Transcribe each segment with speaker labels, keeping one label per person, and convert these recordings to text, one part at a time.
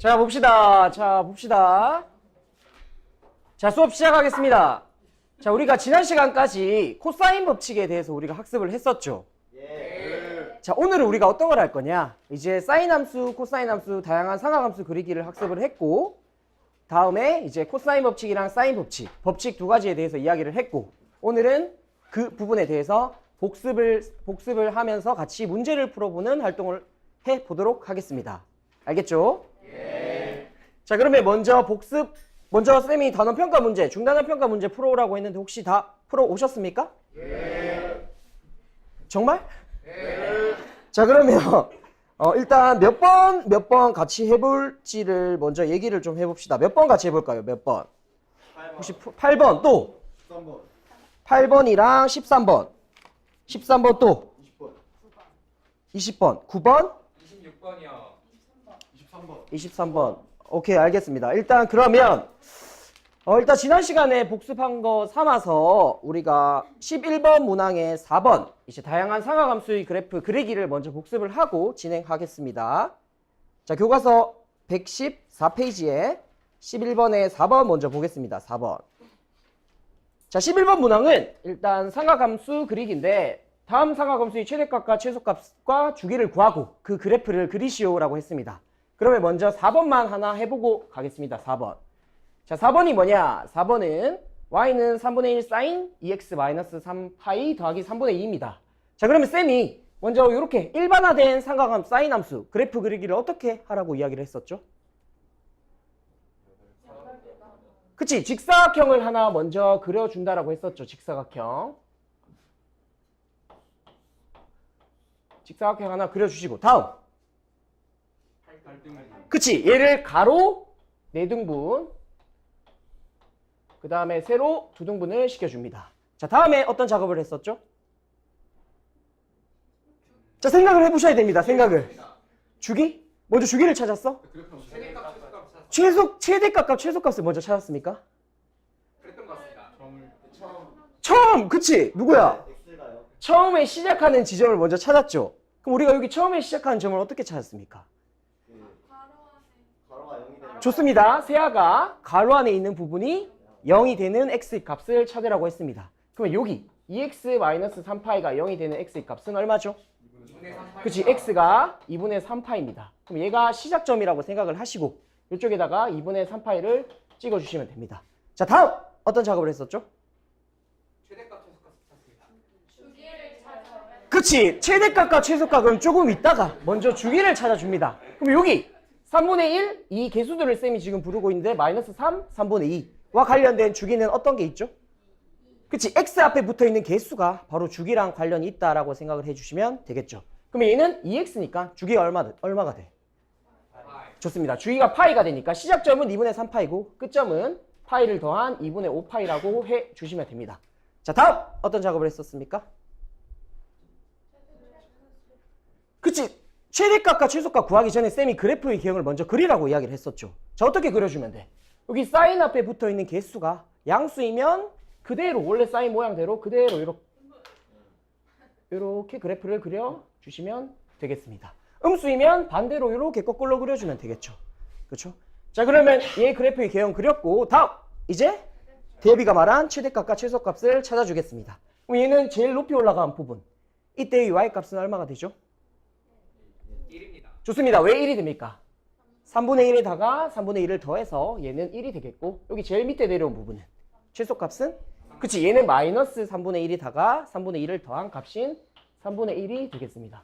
Speaker 1: 자, 봅시다. 자, 수업 시작하겠습니다. 자, 우리가 지난 시간까지 코사인 법칙에 대해서 우리가 학습을 했었죠. 자, 오늘은 우리가 어떤 걸 할 거냐? 이제 사인 함수, 코사인 함수, 다양한 삼각함수 그리기를 학습을 했고, 다음에 이제 코사인 법칙이랑 사인 법칙 두 가지에 대해서 이야기를 했고, 오늘은 그 부분에 대해서 복습을 하면서 같이 문제를 풀어보는 활동을 해보도록 하겠습니다. 알겠죠? 자, 그러면 먼저 쌤이 단원평가 문제, 중단원평가 문제 풀어오라고 했는데 혹시 다 풀어오셨습니까? 정말? 자, 그러면 일단 몇 번 같이 해볼지를 먼저 얘기를 좀 해봅시다. 몇 번 같이 해볼까요? 몇 번? 혹시 8번 또?
Speaker 2: 13번.
Speaker 1: 8번이랑 13번. 13번 또? 20번. 9번?
Speaker 3: 26번이요.
Speaker 1: 23번. 오케이, 알겠습니다. 일단 그러면 일단 지난 시간에 복습한 거 삼아서 우리가 11번 문항의 4번 이제 다양한 삼각함수의 그래프 그리기를 먼저 복습을 하고 진행하겠습니다. 자, 교과서 114페이지에 11번의 4번 먼저 보겠습니다. 4번. 자, 11번 문항은 일단 삼각함수 그리기인데 다음 삼각함수의 최대값과 최소값과 주기를 구하고 그 그래프를 그리시오라고 했습니다. 그러면 먼저 4번만 하나 해보고 가겠습니다. 4번. 자, 4번이 뭐냐? 4번은 y는 3분의 1 sin 2x-3파이 더하기 3분의 2입니다. 자, 그러면 쌤이 먼저 이렇게 일반화된 삼각함 사인 함수 그래프 그리기를 어떻게 하라고 이야기를 했었죠? 그치? 직사각형을 하나 먼저 그려준다라고 했었죠. 직사각형. 직사각형 하나 그려주시고 다음. 그치? 얘를 가로 4등분 그 다음에 세로 2등분을 시켜줍니다. 자, 다음에 어떤 작업을 했었죠? 자, 생각을 해보셔야 됩니다. 생각을. 주기? 먼저 주기를 찾았어? 최대값과 최소값을 먼저 찾았습니까?
Speaker 3: 그랬던 것 같습니다.
Speaker 1: 처음! 그치? 누구야?
Speaker 2: X가요?
Speaker 1: 처음에 시작하는 지점을 먼저 찾았죠? 그럼 우리가 여기 처음에 시작하는 점을 어떻게 찾았습니까?
Speaker 2: 가로가 0이 되는
Speaker 1: 좋습니다. 세아가 가로 안에 있는 부분이 0이 되는 x의 값을 찾으라고 했습니다. 그러면 여기 2x-3파이가 0이 되는 x의 값은 얼마죠?
Speaker 3: 2분의 3파이.
Speaker 1: 그치, x가 2분의 3파입니다. 그럼 얘가 시작점이라고 생각을 하시고 이쪽에다가 2분의 3파이를 찍어주시면 됩니다. 자, 다음 어떤 작업을 했었죠?
Speaker 3: 최대값 최소값 찾습니다.
Speaker 1: 그치, 최대값과 최소값은 조금 있다가 먼저 주기를 찾아줍니다. 그럼 여기 3분의 1, 이 개수들을 쌤이 지금 부르고 있는데 마이너스 3, 3분의 2와 관련된 주기는 어떤 게 있죠? 그치, x 앞에 붙어있는 개수가 바로 주기랑 관련이 있다라고 생각을 해주시면 되겠죠. 그럼 얘는 2x니까 주기가 얼마가 돼? 좋습니다. 주기가 파이가 되니까 시작점은 2분의 3파이고 끝점은 파이를 더한 2분의 5파이라고 해주시면 됩니다. 자, 다음 어떤 작업을 했었습니까? 그치, 최대값과 최소값 구하기 전에 쌤이 그래프의 개형을 먼저 그리라고 이야기를 했었죠. 자, 어떻게 그려주면 돼? 여기 사인 앞에 붙어있는 개수가 양수이면 그대로 원래 사인 모양대로 그대로 이렇게 그래프를 그려주시면 되겠습니다. 음수이면 반대로 이렇게 거꾸로 그려주면 되겠죠. 그렇죠? 자, 그러면 얘 그래프의 개형 그렸고 다음 이제 대비가 말한 최대값과 최소값을 찾아주겠습니다. 그럼 얘는 제일 높이 올라간 부분 이때의 y값은 얼마가 되죠?
Speaker 3: 1입니다.
Speaker 1: 좋습니다. 왜 1이 됩니까? 3분의 1에다가 3분의 1을 더해서 얘는 1이 되겠고 여기 제일 밑에 내려온 부분은 최소값은? 그치, 얘는 마이너스 3분의 1에다가 3분의 1을 더한 값인 3분의 1이 되겠습니다.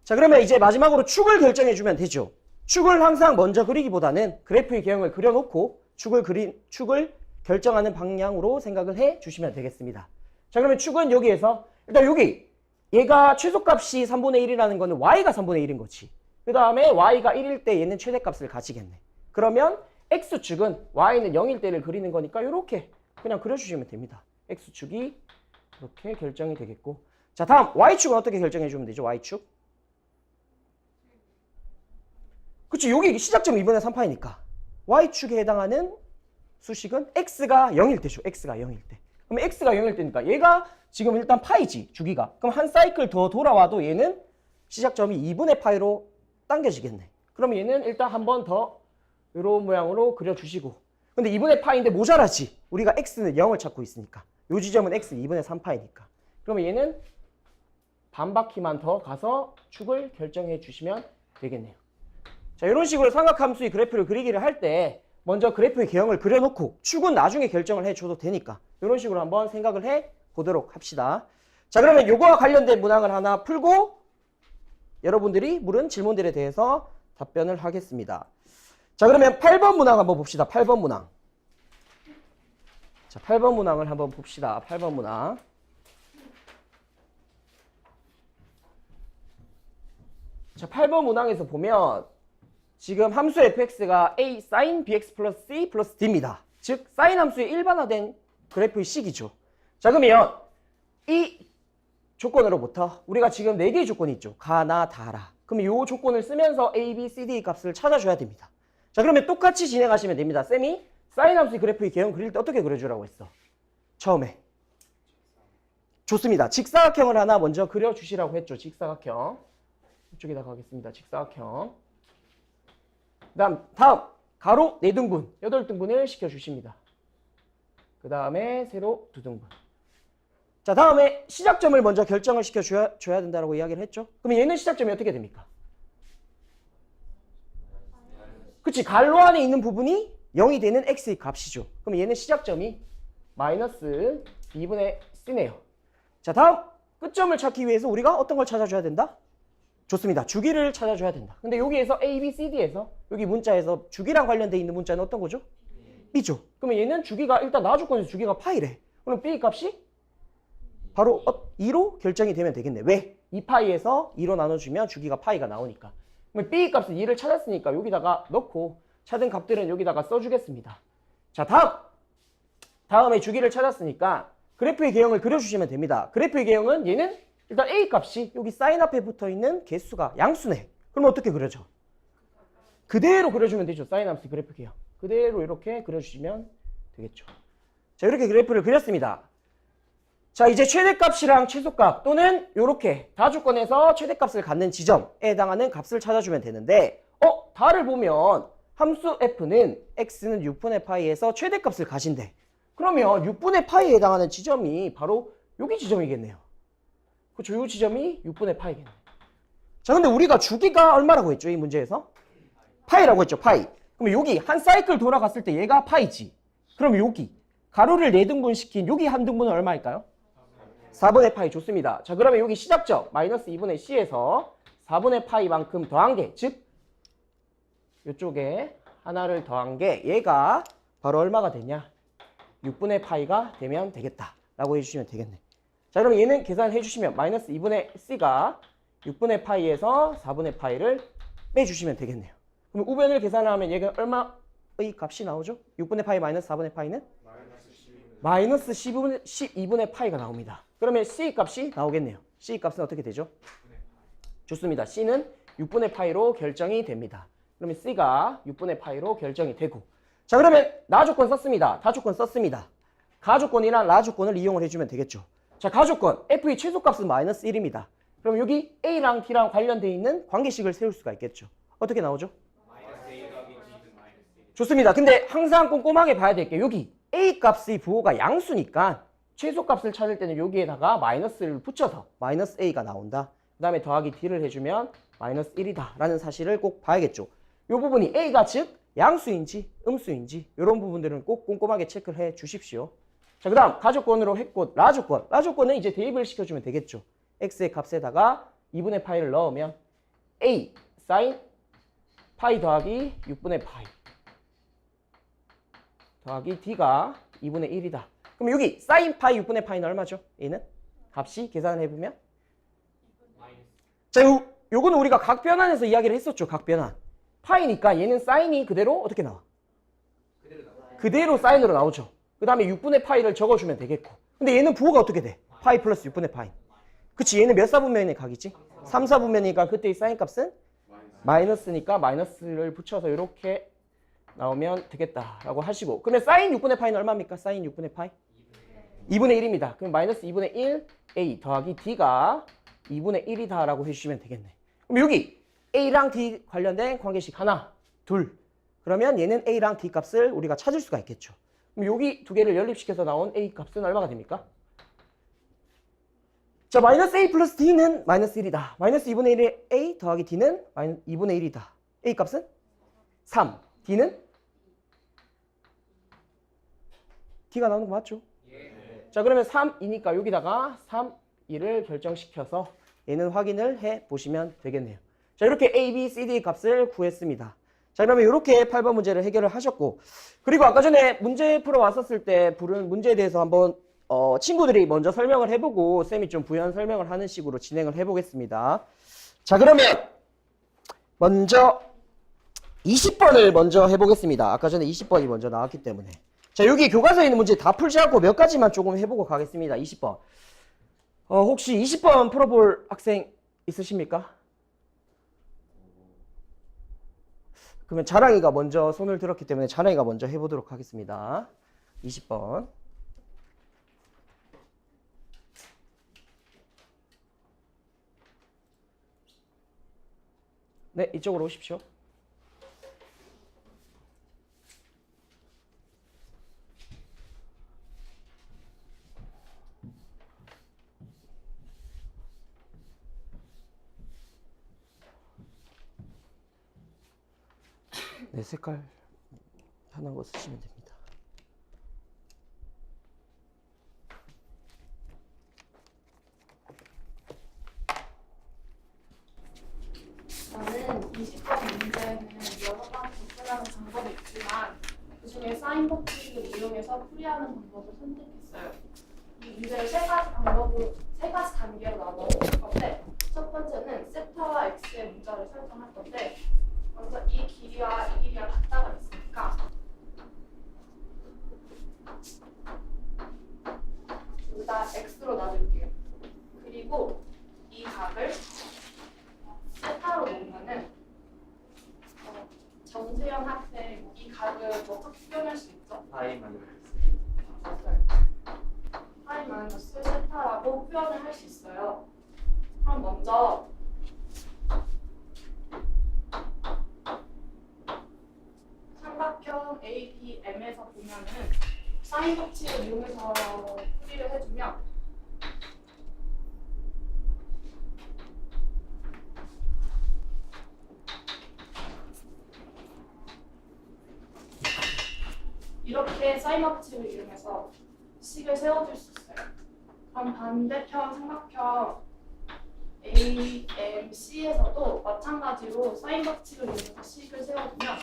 Speaker 1: 자, 그러면 이제 마지막으로 축을 결정해주면 되죠. 축을 항상 먼저 그리기보다는 그래프의 개형을 그려놓고 축을 결정하는 방향으로 생각을 해주시면 되겠습니다. 자, 그러면 축은 여기에서 일단 여기 얘가 최소값이 3분의 1이라는 거는 y가 3분의 1인 거지. 그 다음에 y가 1일 때 얘는 최대값을 가지겠네. 그러면 x축은 y는 0일 때를 그리는 거니까 이렇게 그냥 그려주시면 됩니다. x축이 이렇게 결정이 되겠고 자, 다음 y축은 어떻게 결정해주면 되죠? y축. 그치, 여기 시작점 2분의 3파이니까 y축에 해당하는 수식은 x가 0일 때죠. x가 0일 때. 그럼 x가 0일 때니까 얘가 지금 일단 파이지, 주기가. 그럼 한 사이클 더 돌아와도 얘는 시작점이 2분의 파이로 당겨지겠네. 그럼 얘는 일단 한 번 더 이런 모양으로 그려주시고. 근데 2분의 파이인데 모자라지. 우리가 x는 0을 찾고 있으니까. 요 지점은 x는 2분의 3파이니까. 그러면 얘는 반 바퀴만 더 가서 축을 결정해 주시면 되겠네요. 자, 이런 식으로 삼각함수의 그래프를 그리기를 할 때 먼저 그래프의 개형을 그려놓고 축은 나중에 결정을 해줘도 되니까 이런 식으로 한번 생각을 해 보도록 합시다. 자, 그러면 요거와 관련된 문항을 하나 풀고 여러분들이 물은 질문들에 대해서 답변을 하겠습니다. 자, 그러면 8번 문항 한번 봅시다. 8번 문항. 자, 8번 문항을 한번 봅시다. 8번 문항. 자, 8번 문항에서 보면 지금 함수 fx가 a sin bx 플러스 c 플러스 d입니다. 즉 사인 함수의 일반화된 그래프의 식이죠. 자, 그러면 이 조건으로부터 우리가 지금 4개의 조건이 있죠. 가나 다라. 그럼 이 조건을 쓰면서 a, b, c, d 값을 찾아줘야 됩니다. 자, 그러면 똑같이 진행하시면 됩니다. 쌤이 사인 함수의 그래프의 개형 그릴 때 어떻게 그려주라고 했어? 처음에. 좋습니다. 직사각형을 하나 먼저 그려주시라고 했죠. 직사각형. 이쪽에다 가겠습니다. 직사각형. 다음 가로 4등분, 8등분을 시켜주십니다. 그 다음에 세로 2등분. 자, 다음에 시작점을 먼저 결정을 시켜줘야 된다고 이야기를 했죠. 그럼 얘는 시작점이 어떻게 됩니까? 그치, 갈로 안에 있는 부분이 0이 되는 x의 값이죠. 그럼 얘는 시작점이 마이너스 2분의 c네요. 자, 다음 끝점을 찾기 위해서 우리가 어떤 걸 찾아줘야 된다? 좋습니다. 주기를 찾아줘야 된다. 근데 여기에서 A, B, C, D에서 여기 문자에서 주기랑 관련되어 있는 문자는 어떤 거죠? B죠. 그러면 얘는 주기가 일단 나조건에서 주기가 파이래. 그럼 B 값이 바로 2로 결정이 되면 되겠네. 왜? 2파이에서 2로 나눠주면 주기가 파이가 나오니까. 그럼 B 값은 2를 찾았으니까 여기다가 넣고 찾은 값들은 여기다가 써주겠습니다. 자, 다음에 주기를 찾았으니까 그래프의 개형을 그려주시면 됩니다. 그래프의 개형은 얘는 일단 A 값이 여기 사인 앞에 붙어있는 개수가 양수네. 그럼 어떻게 그려져? 그대로 그려주면 되죠. 사인 함수 그래프 개형. 그대로 이렇게 그려주시면 되겠죠. 자, 이렇게 그래프를 그렸습니다. 자, 이제 최대값이랑 최소값 또는 이렇게 다주권에서 최대값을 갖는 지점에 해당하는 값을 찾아주면 되는데 다를 보면 함수 f는 x는 6분의 파이에서 최대값을 가진대. 그러면 6분의 파이에 해당하는 지점이 바로 여기 지점이겠네요. 그렇죠. 이 지점이 6분의 파이겠네. 자, 근데 우리가 주기가 얼마라고 했죠? 이 문제에서? 파이라고 했죠. 파이. 그럼 여기 한 사이클 돌아갔을 때 얘가 파이지. 그럼 여기 가로를 4등분 시킨 여기 한 등분은 얼마일까요? 4분의 파이. 좋습니다. 자, 그러면 여기 시작점 마이너스 2분의 c에서 4분의 파이만큼 더한 게, 즉 이쪽에 하나를 더한 게 얘가 바로 얼마가 되냐? 6분의 파이가 되면 되겠다라고 해주시면 되겠네. 자, 그럼 얘는 계산해 주시면 마이너스 2분의 c가 6분의 파이에서 4분의 파이를 빼주시면 되겠네요. 그럼 우변을 계산하면 얘가 얼마의 값이 나오죠? 6분의 파이 마이너스 4분의 파이는? 마이너스 12분의 파이가 나옵니다. 그러면 c 값이 나오겠네요. c 값은 어떻게 되죠? 좋습니다. c는 6분의 파이로 결정이 됩니다. 그러면 c가 6분의 파이로 결정이 되고. 자, 그러면 나조건 썼습니다. 다조건 썼습니다. 가조건이랑 라조건을 이용을 해주면 되겠죠. 자, 가조건 f의 최소값은 마이너스 1입니다. 그럼 여기 a랑 d랑 관련되어 있는 관계식을 세울 수가 있겠죠. 어떻게 나오죠? 좋습니다. 근데 항상 꼼꼼하게 봐야 될 게 여기 a 값의 부호가 양수니까 최소값을 찾을 때는 여기에다가 마이너스를 붙여서 마이너스 a가 나온다. 그 다음에 더하기 d를 해주면 마이너스 1이다 라는 사실을 꼭 봐야겠죠. 이 부분이 a가 즉 양수인지 음수인지 이런 부분들은 꼭 꼼꼼하게 체크를 해 주십시오. 자, 그 다음 가조건으로 했고 라조건은 이제 대입을 시켜주면 되겠죠. x의 값에다가 2분의 파이를 넣으면 a 사인 파이 더하기 6분의 파이 더하기 d가 2분의 1이다. 그럼 여기 사인 파이 6분의 파이는 얼마죠? 얘는 값이 계산을 해보면 자, 요거는 우리가 각변환에서 이야기를 했었죠. 각변환 파이니까 얘는 사인이 그대로 어떻게 나와? 그대로 사인으로 나오죠. 그 다음에 6분의 파이를 적어주면 되겠고. 근데 얘는 부호가 어떻게 돼? 파이 플러스 6분의 파이. 그치, 얘는 몇 사분면의 각이지? 3사분면이니까 그때의 사인 값은 마이너스니까 마이너스를 붙여서 이렇게 나오면 되겠다라고 하시고. 그러면 사인 6분의 파이는 얼마입니까? 사인 6분의 파이? 2분의 1입니다. 그럼 마이너스 2분의 1 a 더하기 d가 2분의 1이다 라고 해주시면 되겠네. 그럼 여기 a랑 d 관련된 관계식 하나, 둘, 그러면 얘는 A랑 D 값을 우리가 찾을 수가 있겠죠. 그럼 여기 두 개를 연립시켜서 나온 A 값은 얼마가 됩니까? 자, 마이너스 A 플러스 D는 마이너스 1이다. 마이너스 2분의 1의 A 더하기 D는 2분의 1이다. A 값은 3. D는? D가 나오는 거 맞죠?
Speaker 3: 예.
Speaker 1: 자, 그러면 3이니까 여기다가 3, 2를 결정시켜서 얘는 확인을 해 보시면 되겠네요. 자, 이렇게 A, B, C, D 값을 구했습니다. 자, 그러면 이렇게 8번 문제를 해결을 하셨고, 그리고 아까 전에 문제 풀어 왔었을 때 부른 문제에 대해서 한번 친구들이 먼저 설명을 해보고 쌤이 좀 부연 설명을 하는 식으로 진행을 해보겠습니다. 자, 그러면 먼저 20번을 먼저 해보겠습니다. 아까 전에 20번이 먼저 나왔기 때문에. 자, 여기 교과서에 있는 문제 다 풀지 않고 몇 가지만 조금 해보고 가겠습니다. 20번. 혹시 20번 풀어볼 학생 있으십니까? 그러면 자랑이가 먼저 손을 들었기 때문에 자랑이가 먼저 해보도록 하겠습니다. 20번. 네, 이쪽으로 오십시오. 네, 색깔 편한 거 쓰시면 됩니다.
Speaker 2: 나는 20번 문제는 여러 가지 접근하는 방법이 있지만 그중에 사인 법칙을 이용해서 풀이하는 방법을 선택했어요. 이 문제를 세 가지 단계로 나눠 볼 건데 첫 번째는 세타와 x의 문자를 설정할 건데 먼저 이 길이와 이 길이가 같다가 있으니까 둘다 x로 놔둘게요. 그리고 이 각을 세타로 놓으면은 정세현 학생 이 각을 어떻게 표현할 수 있죠?
Speaker 3: 파이 마이너스.
Speaker 2: 맞아요. 파이 마이너스 세타라고 표현을 할 수 있어요. 그럼 먼저 삼각형 ABM에서 보면은 사인 법칙을 이용해서 풀이를 해주면 이렇게 사인 법칙을 이용해서 식을 세워줄 수 있어요. 그럼 반대편 삼각형 AMC에서도 마찬가지로 사인 법칙을 이용해서 식을 세워주면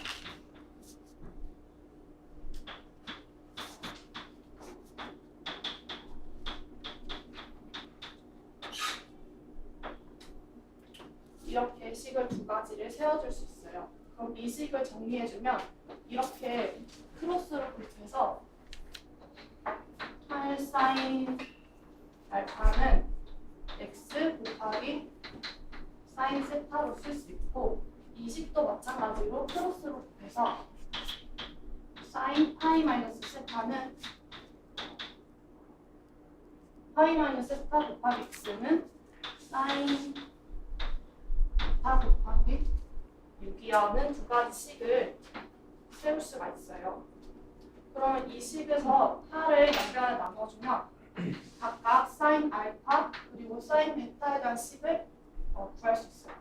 Speaker 2: 이렇게 식을 두 가지를 세워줄 수 있어요. 그럼 이 식을 정리해주면 이렇게 크로스로 곱해서 8sin 알파는 x 곱하기 sin 세타로 쓸 수 있고 이 식도 마찬가지로 크로스로 곱해서 sin 파이 마이너스 세타는 파이 마이너스 세타 곱하기 x는 sin 세타 곱하기 6이라는 두 가지 식을 세울 수가 있어요. 그러면 이 식에서 파를 양변에 나눠주면 각각 사인 알파 그리고 사인 베타에 대한 식을 구할 수 있어요.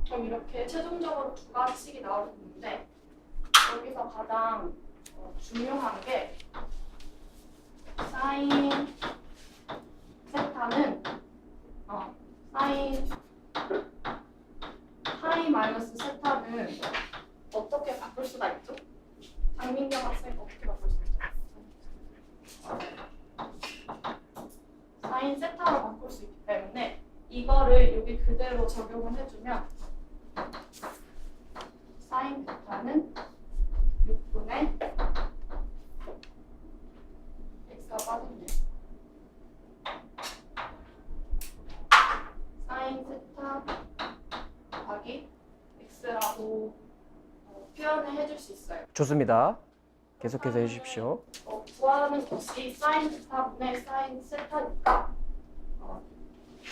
Speaker 2: 그럼 이렇게 최종적으로 두 가지씩이 나오는데 여기서 가장 중요한 게 사인 세타는 사인 파이 마이너스 세타는 어떻게 바꿀 수가 있죠? 장민경 학생 어떻게 바꿀 수 있죠? 사인 세타로 바꿀 수 있기 때문에 이거를 여기 그대로 적용을 해주면 사인 베타는 6분의 x가 빠졌네요. 사인 세타 수 있어요.
Speaker 1: 좋습니다. 계속해서 해주십시오.
Speaker 2: 구하는 것이 사인 베타분의 사인 세타니까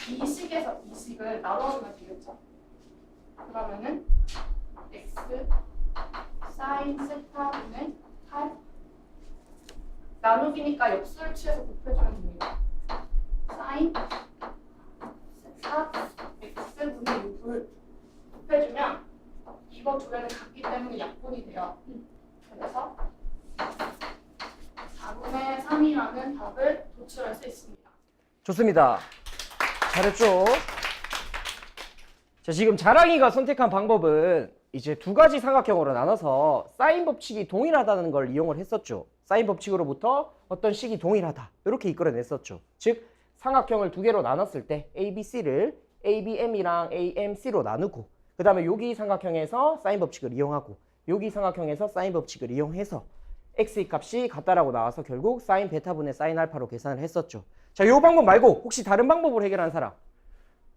Speaker 2: 이 식에서 이 식을 나눠주면 되겠죠. 그러면은 x 사인 세타분의 8 나누기니까 역수를 취해서 곱해주면 됩니다. 사인 세타 x분의 6을 곱해주면 이거 두 개는 같기 때문에 약분이 돼요. 그래서 4분의 3이라는 답을 도출할 수 있습니다.
Speaker 1: 좋습니다. 잘했죠? 자, 지금 자랑이가 선택한 방법은 이제 두 가지 삼각형으로 나눠서 사인 법칙이 동일하다는 걸 이용을 했었죠. 사인 법칙으로부터 어떤 식이 동일하다. 이렇게 이끌어냈었죠. 즉, 삼각형을 두 개로 나눴을 때 ABC를 ABM이랑 AMC로 나누고 그 다음에 여기 삼각형에서 사인 법칙을 이용하고 여기 삼각형에서 사인 법칙을 이용해서 x의 값이 같다라고 나와서 결국 사인 베타분의 사인 알파로 계산을 했었죠. 자, 요 방법 말고 혹시 다른 방법으로 해결한 사람?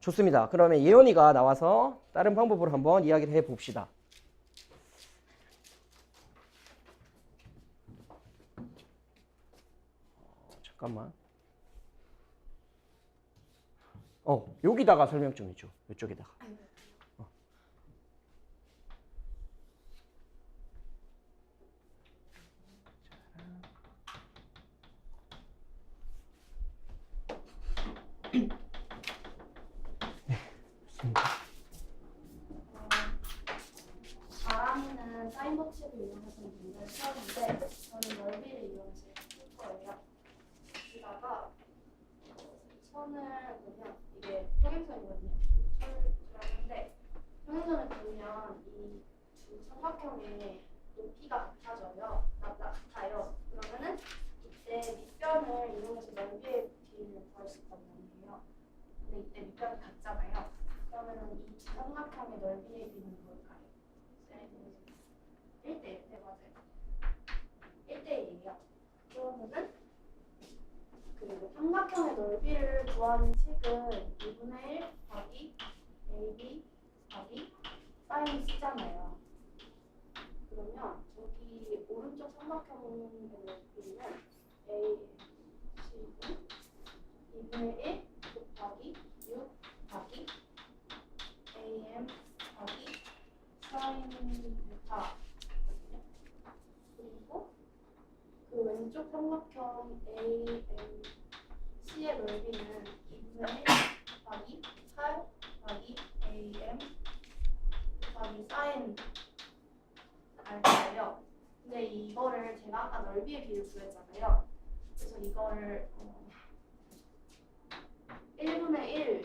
Speaker 1: 좋습니다. 그러면 예원이가 나와서 다른 방법으로 한번 이야기를 해봅시다. 잠깐만. 여기다가 설명 좀 해줘. 이쪽에다가.
Speaker 2: 자랑이는 사인 법칙을 이용해서 문제를 풀었는데 저는 넓이를 이용해서 풀 거예요. 여기다가 선을 보면 이게 평행선이거든요. 선을 평행선을 보면 이 두 삼각형의 높이가 같아져요. 같아요. 그러면은 이때 밑변을 이용해서 넓이의 길이를 구할 수 있단 말이에요. 근데 이때 밑변이 같잖아요. 그러면은 이 두 삼각형의 넓이의 길이는 뭘까요? 1대1, 네, 맞아요. 1대1이에요. 그러면은 그 삼각형의 넓이를 구하는 식은 2분의 1 더하기 AB 더하기 사인 C잖아요. 그러면 저기 오른쪽 삼각형의 넓이는 AC는 2분의 1 곱하기 6 더하기 AM 더하기 사인 베타거든요. 그리고 그 왼쪽 삼각형 AMC의 넓이는 2분의 1 곱하기 8 곱하기 AM 곱하기 사인 알파예요. 근데 이거를 제가 아까 넓이의 비를 구했잖아요. 그래서 이거를 1분의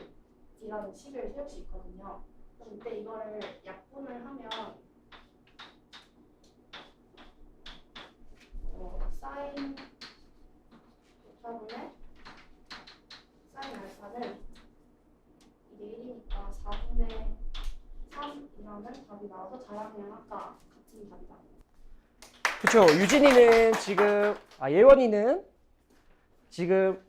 Speaker 2: 1이라는 식을 세울 수 있거든요. 그럼 이때 이거를 약분을 하면 사인 베타분의 사인 알파는 이게 1이니까 4분의 3이라는 답이 나와서 자랑이랑 아까 같은 답이다.
Speaker 1: 그쵸. 유진이는 지금, 예원이는 지금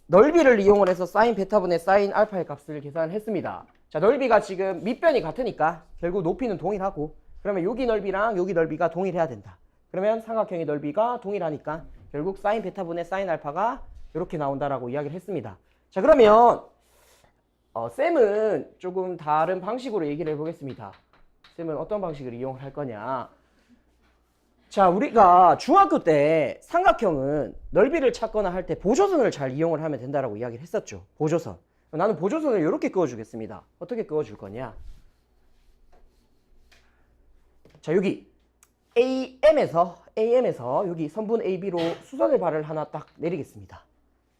Speaker 1: 넓이를 이용을 해서 사인 베타분의 사인 알파의 값을 계산을 했습니다. 자, 넓이가 지금 밑변이 같으니까 결국 높이는 동일하고 그러면 여기 넓이랑 여기 넓이가 동일해야 된다. 그러면 삼각형의 넓이가 동일하니까 결국 사인 베타분의 사인 알파가 이렇게 나온다라고 이야기를 했습니다. 자, 그러면 쌤은 조금 다른 방식으로 얘기를 해보겠습니다. 쌤은 어떤 방식을 이용을 할 거냐. 자, 우리가 중학교 때 삼각형은 넓이를 찾거나 할 때 보조선을 잘 이용을 하면 된다라고 이야기를 했었죠. 보조선. 나는 보조선을 이렇게 그어주겠습니다. 어떻게 그어줄 거냐. 자, 여기 AM에서 여기 선분 AB로 수선의 발을 하나 딱 내리겠습니다.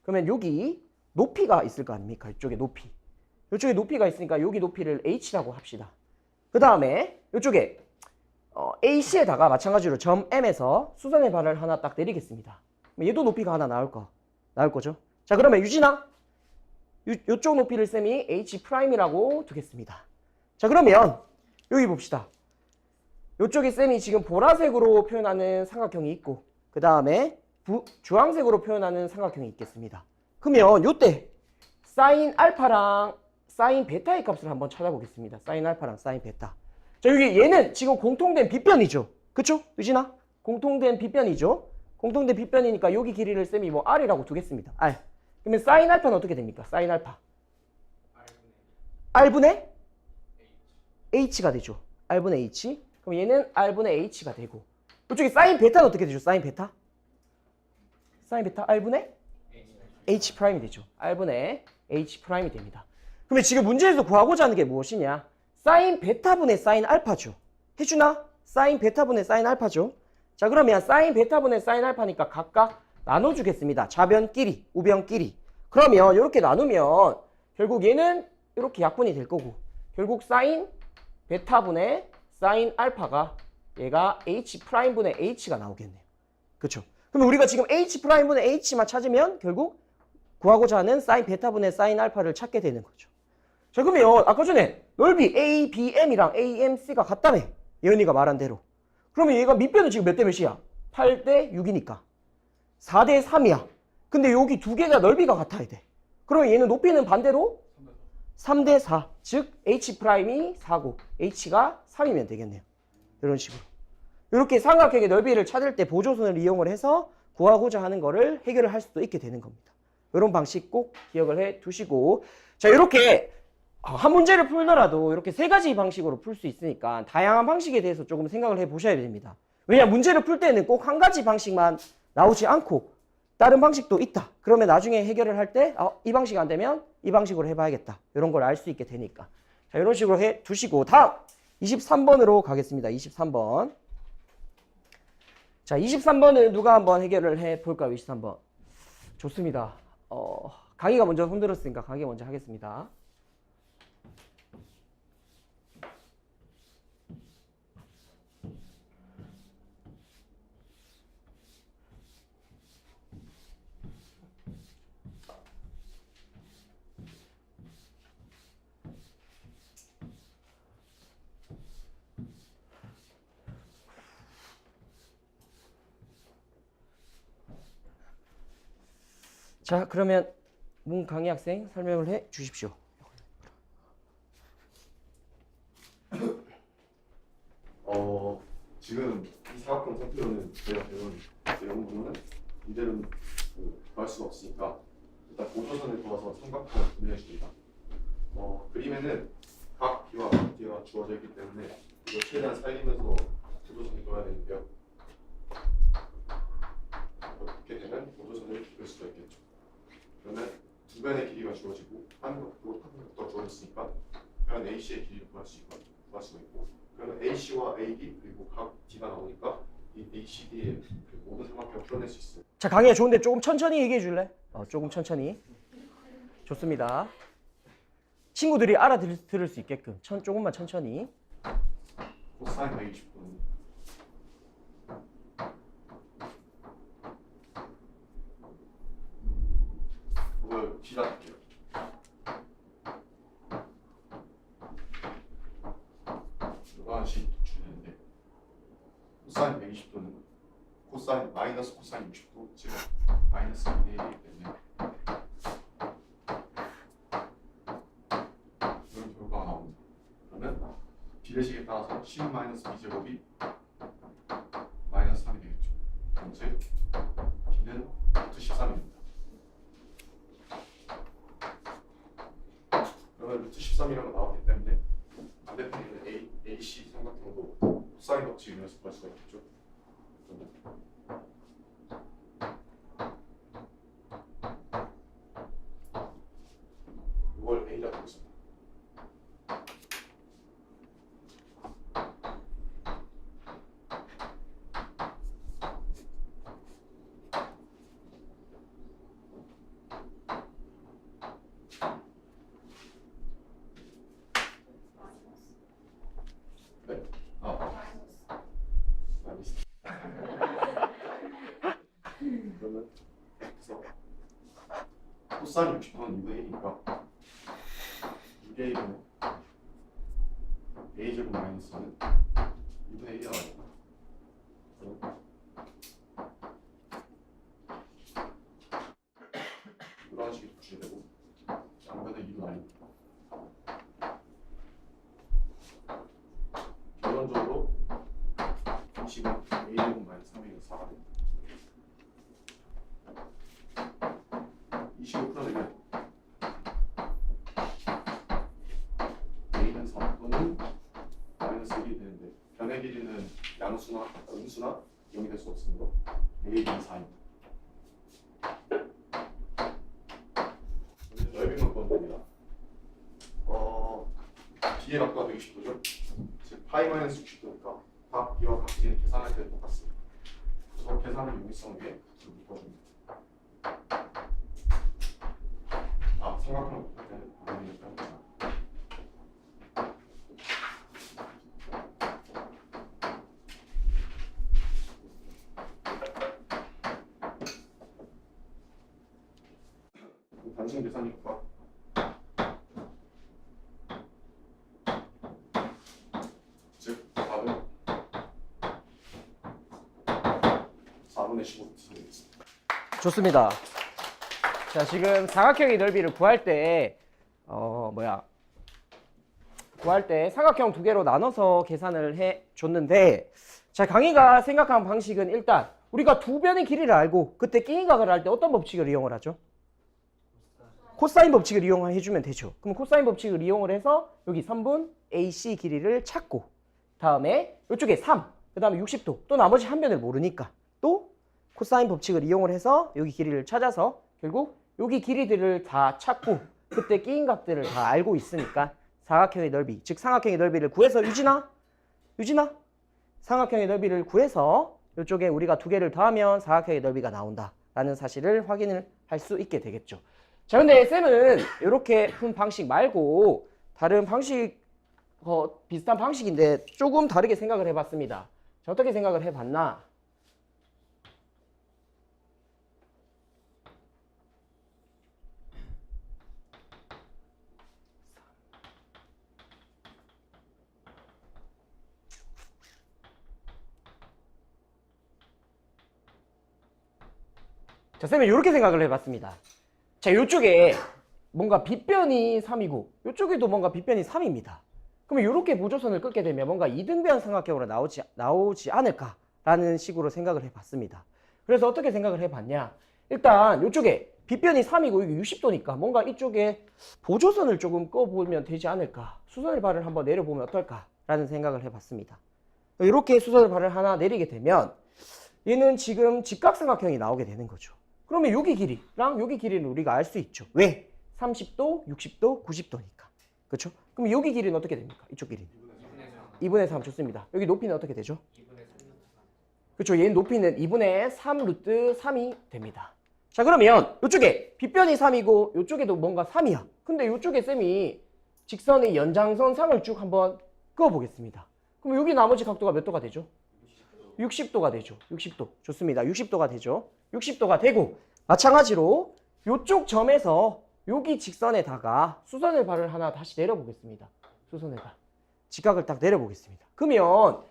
Speaker 1: 그러면 여기 높이가 있을 거 아닙니까? 이쪽에 높이. 이쪽에 높이가 있으니까 여기 높이를 H라고 합시다. 그 다음에 이쪽에 AC에다가 마찬가지로 점 M에서 수선의 발을 하나 딱 내리겠습니다. 얘도 높이가 하나 나올 거죠. 자, 그러면 유진아, 이쪽 높이를 쌤이 H'이라고 두겠습니다. 자, 그러면 여기 봅시다. 이쪽에 쌤이 지금 보라색으로 표현하는 삼각형이 있고 그 다음에 주황색으로 표현하는 삼각형이 있겠습니다. 그러면 이때 사인 알파랑 사인 베타의 값을 한번 찾아보겠습니다. 사인 알파랑 사인 베타. 자, 여기 얘는 지금 공통된 빗변이죠. 그쵸? 유진아? 공통된 빗변이죠. 공통된 빗변이니까 여기 길이를 쌤이 뭐 R이라고 두겠습니다. R. 그러면 사인 알파는 어떻게 됩니까? 사인 알파. R분의 H가 되죠. R분의 H. 그럼 얘는 R분의 H가 되고. 이쪽에 사인 베타는 어떻게 되죠? 사인 베타? 사인 베타 R분의 H 프라임이 되죠. R분의 H 프라임이 됩니다. 그러면 지금 문제에서 구하고자 하는 게 무엇이냐? 사인 베타분의 사인 알파죠. 해주나? 사인 베타분의 사인 알파죠. 자, 그러면 사인 베타분의 사인 알파니까 각각 나눠주겠습니다. 좌변끼리, 우변끼리. 그러면 이렇게 나누면 결국 얘는 이렇게 약분이 될 거고 결국 사인 베타분의 사인 알파가 얘가 H 프라임분의 H가 나오겠네요. 그렇죠? 그러면 우리가 지금 H 프라임분의 H만 찾으면 결국 구하고자 하는 사인 베타분의 사인 알파를 찾게 되는 거죠. 자, 그러면 아까 전에 넓이 ABM이랑 AMC가 같다며. 예은이가 말한 대로. 그러면 얘가 밑변은 지금 몇 대 몇이야? 8대 6이니까 4대 3이야. 근데 여기 두 개가 넓이가 같아야 돼. 그러면 얘는 높이는 반대로 3대 4. 즉 H 프라임이 4고 H가 3이면 되겠네요. 이런 식으로. 이렇게 삼각형의 넓이를 찾을 때 보조선을 이용을 해서 구하고자 하는 거를 해결을 할 수도 있게 되는 겁니다. 이런 방식 꼭 기억을 해 두시고, 자, 이렇게 한 문제를 풀더라도 이렇게 세 가지 방식으로 풀 수 있으니까 다양한 방식에 대해서 조금 생각을 해 보셔야 됩니다. 왜냐, 문제를 풀 때는 꼭 한 가지 방식만 나오지 않고 다른 방식도 있다. 그러면 나중에 해결을 할 때 이 방식 안 되면 이 방식으로 해봐야겠다. 이런 걸 알 수 있게 되니까. 자, 이런 식으로 해 두시고 다음 23번으로 가겠습니다. 23번. 자, 23번은 누가 한번 해결을 해 볼까요? 23번. 좋습니다. 강희가 먼저 손들었으니까 강희가 먼저 하겠습니다. 자, 그러면 문강희 학생 설명을 해 주십시오.
Speaker 4: 지금 이 사각형 상태로는 저희가 배운 연구는 이대로는 구할 수가 없으니까 일단 보조선을 그어서 삼각형을 분해해 줍니다. 그림에는 각 B와 각 D가 주어져 있기 때문에 이거 최대한 살리면서 보조선을 그어야 되는데요. 이렇게 되면 보조선을 그을 수가 있겠죠. 그러면 두 변의 길이가 주어지고 한 각도, 한 각도가 주어졌으니까 편 AC의 길이를 구할 수가 있고, 그러면 AC와 AD 그리고 각 D가 나오니까 이 ACD의 모든 삼각형을 풀어낼 수 있어요.
Speaker 1: 자, 강희야, 좋은데 조금 천천히 얘기해 줄래? 조금 천천히. 좋습니다. 친구들이 알아들을 수 있게끔 조금만 천천히.
Speaker 4: 코사인 120도는 이걸 기다릴게요. 이거씩 주는데 코사인 120도는 코사인 마이너스 코사인 60도 즉 마이너스 2대 1이기 때문에 이런 결과가 나옵니다. 그러면 비례식에 따라서 10 마이너스 b제곱이 마이너스 3이 되겠죠. 즉 b는 루트 13입니다. 그러면 루트 13이라고 나왔기 때문에 반대편에 있는 AC 삼각형도 코사인 법칙을 이용해서 구할 수가 있겠죠. 이걸 A라고 하겠습니다. 네? 알겠습니다. 그러면 그래서 코사인 60도는 2분의 1이니까 2대 1은 a제곱 마이너스는 2분의 1이 나와요. 이런 식으로 붙여야 되고 양변은 2로 나뉘고 양수나 음수나 이용이 될 수 없는 거 A, B, 4입니다. 넓이만 구하면 됩니다. B의 각도가 120도죠. 즉 파이 마이너스 60도니까 각 B와 각 C는 계산할 때 똑같습니다. 그래서 계산의 용이성 위에 묶어줍니다. 삼각형 묶을 때는 부분이니까 단순 계산이니까 즉 답은 4분의 15 되겠습니다.
Speaker 1: 좋습니다. 자, 지금 사각형의 넓이를 구할 때 구할 때 삼각형 두 개로 나눠서 계산을 해 줬는데, 자, 강희가 생각한 방식은 일단 우리가 두 변의 길이를 알고 그때 끼니각을 할 때 어떤 법칙을 이용을 하죠? 코사인 법칙을 이용해 주면 되죠. 그럼 코사인 법칙을 이용을 해서 여기 3분 AC 길이를 찾고, 다음에 이쪽에 3, 그 다음에 60도, 또 나머지 한 변을 모르니까 또 코사인 법칙을 이용을 해서 여기 길이를 찾아서 결국 여기 길이들을 다 찾고 그때 끼인 값들을 다 알고 있으니까 사각형의 넓이, 즉 삼각형의 넓이를 구해서 유진아 삼각형의 넓이를 구해서 이쪽에 우리가 두 개를 더하면 사각형의 넓이가 나온다라는 사실을 확인을 할 수 있게 되겠죠. 자, 근데 쌤은 이렇게 푼 방식 말고 다른 방식, 비슷한 방식인데 조금 다르게 생각을 해봤습니다. 자, 어떻게 생각을 해봤나? 자, 쌤은 이렇게 생각을 해봤습니다. 자, 이쪽에 뭔가 빗변이 3이고 이쪽에도 뭔가 빗변이 3입니다. 그러면 이렇게 보조선을 긋게 되면 뭔가 이등변 삼각형으로 나오지 않을까라는 식으로 생각을 해봤습니다. 그래서 어떻게 생각을 해봤냐? 일단 이쪽에 빗변이 3이고 여기 60도니까 뭔가 이쪽에 보조선을 조금 꺼보면 되지 않을까? 수선을 발을 한번 내려보면 어떨까라는 생각을 해봤습니다. 이렇게 수선을 발을 하나 내리게 되면 얘는 지금 직각삼각형이 나오게 되는 거죠. 그러면 여기 길이랑 여기 길이는 우리가 알 수 있죠. 왜? 30도, 60도, 90도니까. 그렇죠? 그럼 여기 길이는 어떻게 됩니까? 이쪽 길이는 2분의 3 좋습니다. 여기 높이는 어떻게 되죠?
Speaker 3: 2분의 3
Speaker 1: 그렇죠. 얘는 높이는 2분의 3 루트 3이 됩니다. 자, 그러면 이쪽에 빗변이 3이고 이쪽에도 뭔가 3이야. 근데 이쪽에 쌤이 직선의 연장선상을 쭉 한번 그어보겠습니다. 그럼 여기 나머지 각도가 몇 도가 되죠? 60도가 되죠. 60도. 좋습니다. 60도가 되죠. 60도가 되고 마찬가지로 이쪽 점에서 여기 직선에다가 수선의 발을 하나 다시 내려보겠습니다. 수선의 발. 직각을 딱 내려보겠습니다. 그러면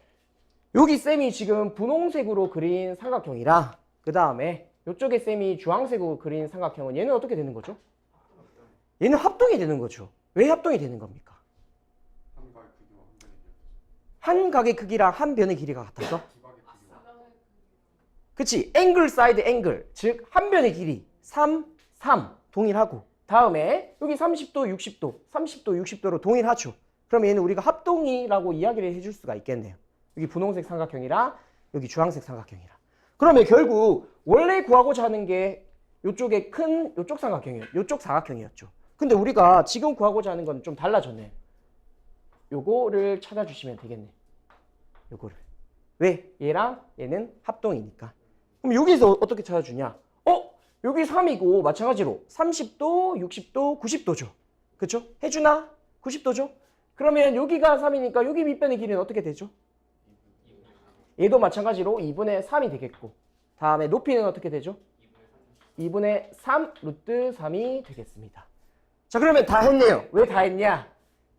Speaker 1: 여기 쌤이 지금 분홍색으로 그린 삼각형이랑 그 다음에 이쪽에 쌤이 주황색으로 그린 삼각형은 얘는 어떻게 되는 거죠? 얘는 합동이 되는 거죠. 왜 합동이 되는 겁니까? 한 각의 크기랑 한 변의 길이가 같아서? 그치? 앵글 사이드 앵글, 즉 한 변의 길이 3, 3 동일하고 다음에 여기 30도, 60도, 30도, 60도로 동일하죠. 그럼 얘는 우리가 합동이라고 이야기를 해줄 수가 있겠네요. 여기 분홍색 삼각형이랑 여기 주황색 삼각형이랑. 그러면 결국 원래 구하고자 하는 게 이쪽에 큰 이쪽 삼각형이었죠. 이쪽 사각형이었죠. 근데 우리가 지금 구하고자 하는 건 좀 달라졌네요. 요거를 찾아주시면 되겠네. 요거를. 왜? 얘랑 얘는 합동이니까. 그럼 여기서 어떻게 찾아주냐? 여기 3이고 마찬가지로 30도, 60도, 90도죠. 그쵸? 해주나? 90도죠? 그러면 여기가 3이니까 여기 밑변의 길이는 어떻게 되죠? 얘도 마찬가지로 2분의 3이 되겠고 다음에 높이는 어떻게 되죠? 2분의 3 루트 3이 되겠습니다. 자, 그러면 다 했네요. 왜 다 했냐?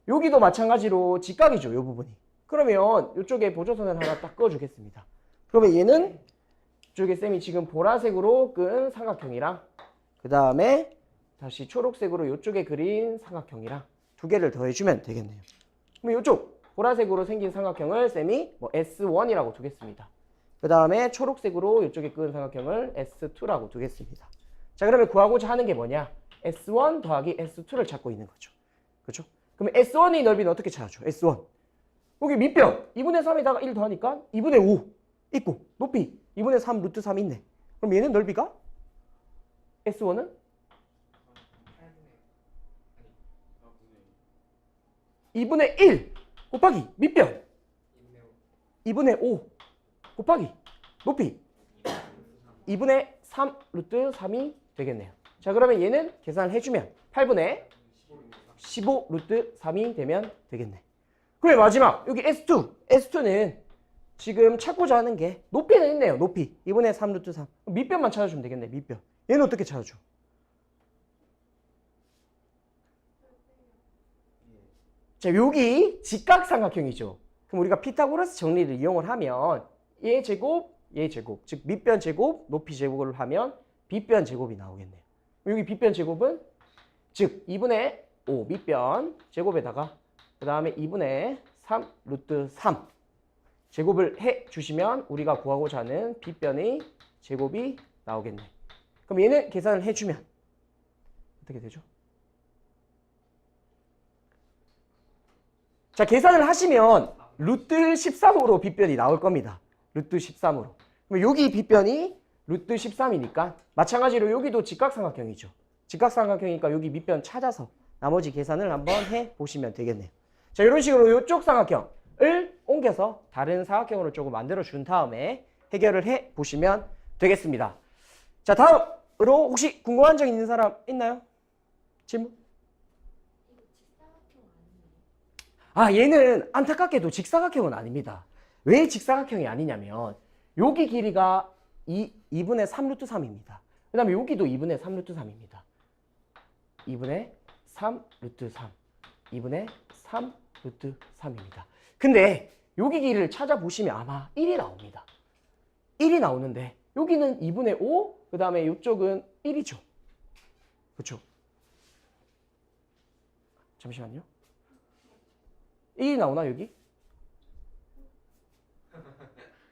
Speaker 1: 여기도 마찬가지로 직각이죠. 이 부분이. 그러면 이쪽에 보조선을 하나 딱 그어주겠습니다. 그러면 얘는 이쪽에 쌤이 지금 보라색으로 끈 삼각형이랑 그 다음에 다시 초록색으로 이쪽에 그린 삼각형이랑 두 개를 더해주면 되겠네요. 그럼 이쪽 보라색으로 생긴 삼각형을 쌤이 뭐 S1이라고 두겠습니다. 그 다음에 초록색으로 이쪽에 끈 삼각형을 S2라고 두겠습니다. 자, 그러면 구하고자 하는 게 뭐냐? S1 더하기 S2를 찾고 있는 거죠. 그렇죠? 그럼 S1의 넓이는 어떻게 찾아줘? S1. 여기 밑변 2분의 3에다가 1 더하니까 2분의 5 있고 높이 2분의 3 루트 3 있네. 그럼 얘는 넓이가 S1은 2분의 1 곱하기 밑변 2분의 5 곱하기 높이 2분의 3 루트 3이 되겠네요. 자, 그러면 얘는 계산을 해주면 8분의 15 루트 3이 되면 되겠네. 그럼 마지막 여기 S2는 지금 찾고자 하는 게 높이는 있네요. 높이 2분의 3 루트 3 밑변만 찾아주면 되겠네. 밑변. 얘는 어떻게 찾아줘? 자, 여기 직각삼각형이죠. 그럼 우리가 피타고라스 정리를 이용을 하면 얘 제곱, 얘 제곱, 즉 밑변 제곱, 높이 제곱을 하면 빗변 제곱이 나오겠네요. 여기 빗변 제곱은 즉 2분의 5 밑변 제곱에다가 그 다음에 2분의 3 루트 3 제곱을 해 주시면 우리가 구하고자 하는 빗변의 제곱이 나오겠네. 그럼 얘는 계산을 해주면 어떻게 되죠? 자, 계산을 하시면 루트 13으로 빗변이 나올 겁니다. 루트 13으로. 그럼 여기 빗변이 루트 13이니까 마찬가지로 여기도 직각삼각형이죠. 직각삼각형이니까 여기 밑변 찾아서 나머지 계산을 한번 해보시면 되겠네요. 자, 이런 식으로 이쪽 삼각형을 옮겨서 다른 사각형으로 조금 만들어 준 다음에 해결을 해보시면 되겠습니다. 자, 다음으로 혹시 궁금한 점 있는 사람 있나요? 질문? 얘는 안타깝게도 직사각형은 아닙니다. 왜 직사각형이 아니냐면 여기 길이가 2분의 3 루트 3입니다. 그 다음에 여기도 2분의 3 루트 3입니다. 2분의 3 루트 3 2분의 3 루트 3입니다. 근데 여기 길이를 찾아보시면 아마 1이 나옵니다. 1이 나오는데 여기는 2분의 5, 그 다음에 이쪽은 1이죠. 그렇죠? 잠시만요. 1이 나오나 여기?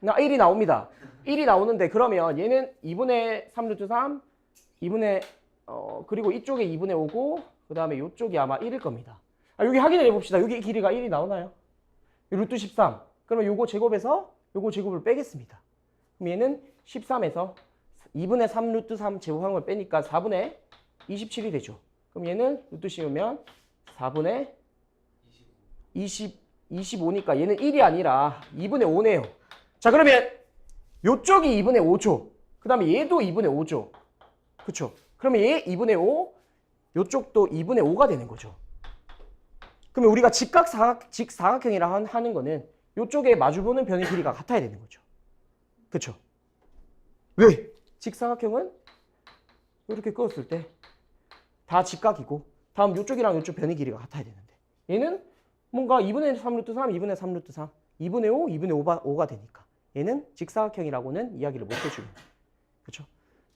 Speaker 1: 1이 나옵니다. 1이 나오는데 그러면 얘는 2분의 3 루트 3, 2분의 그리고 이쪽에 2분의 5고 그 다음에 이쪽이 아마 1일 겁니다. 여기 확인을 해봅시다. 여기 길이가 1이 나오나요? 루트 13. 그러면 요거 제곱에서 요거 제곱을 빼겠습니다. 그럼 얘는 13에서 2분의 3 루트 3 제곱한 걸 빼니까 4분의 27이 되죠. 그럼 얘는 루트 씌우면 4분의 25니까 얘는 1이 아니라 2분의 5네요. 자, 그러면 요쪽이 2분의 5죠. 그 다음에 얘도 2분의 5죠. 그쵸? 그러면 얘 2분의 5, 요쪽도 2분의 5가 되는 거죠. 그러면 우리가 직사각형이라 하는 거는 요쪽에 마주보는 변의 길이가 같아야 되는 거죠. 그쵸? 왜? 직사각형은 이렇게 그었을 때 다 직각이고 다음 요쪽이랑 요쪽 변의 길이가 같아야 되는데 얘는 뭔가 2분의 3 루트 3, 2분의 3 루트 3, 2분의 5, 2분의 5가 되니까 얘는 직사각형이라고는 이야기를 못 해주는 거예요. 그렇죠?